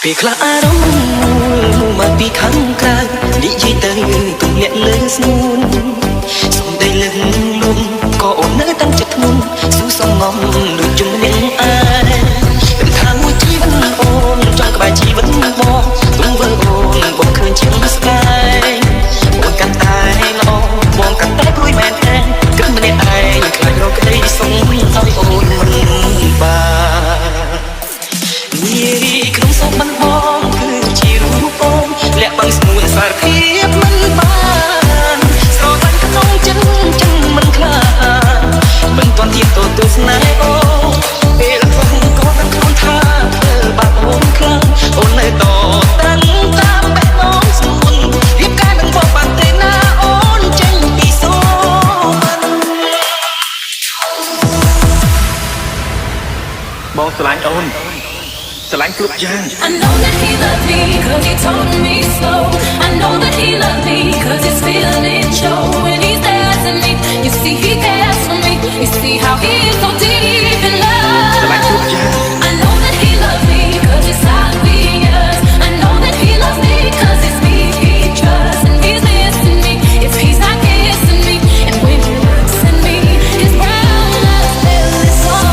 ពេលខ្លះអារម្មណ៍មូលមកពីខាងក្រៅនិយាយទៅទម្លាក់លើស្នួនសំដីលឹងលំក៏អូននៅតាំងចិត្តធ្ងន់ស៊ូសំងំដូចជំនាញអាយតែថាមួយជីវិតអូនចង់ក្បែរជីវិតបងទុំវើអូនបងឃើញជាស្កាយបងកាន់តែល្អបងកាន់តែព្រួយមែនទេគិតម្នាក់ឯងខ្លាចរកក្តីសុំឲ្យអូនមិនបាននារីក្នុងសពមិនបងគឺជារូបអូនលាក់បាំងស្នួនសារភាពមិនបានស្រឡាញ់ក្នុងចិត្តមិនខ្លាចមិនទាន់ទៀតទៅស្នេហ៍អូនពេលផងក៏ដឹងខ្លួនថាធ្វើបាបអូនខ្លាំងអូននៅតតាំងតាមបេះដូងស្នួនរៀបការនឹងបងបានទេណាអូនចេញពីសូមិនបងស្រឡាញ់អូនស្រឡាញ់គ្រប់យ៉ាង I know that he loved me cause he told me so I know that he loved me cause his feelings show when he's there to me you see he cares for me you see how he is so deep in love ស្រឡាញ់គ្រប់យ៉ាង I know that he loves me cause it's obvious I know that he loves me cause it's me he trusts and he's listening me if he's not kissing me and when he looks at me his brown eyes tell us all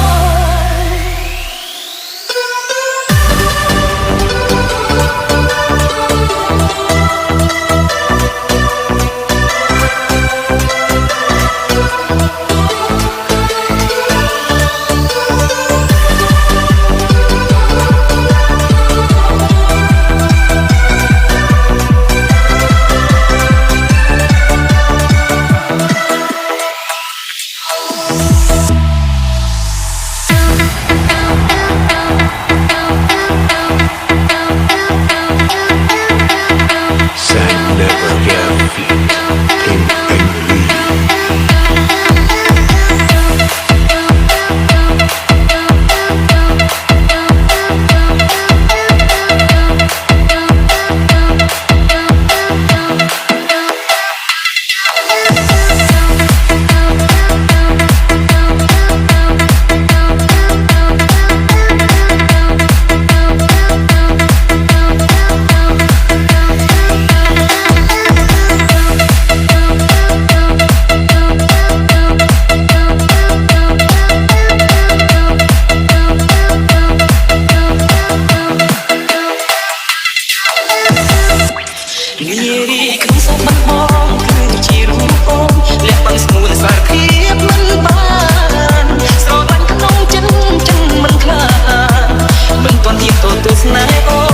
នារីក្នុងសពមិនបងគឺជារូបអូនលាក់បាំងស្នួនសារភាពមិនបានស្រឡាញ់ក្នុងចិត្តមិនខ្លាចមិនទាន់ទៀតទៅស្នេហ៍អូ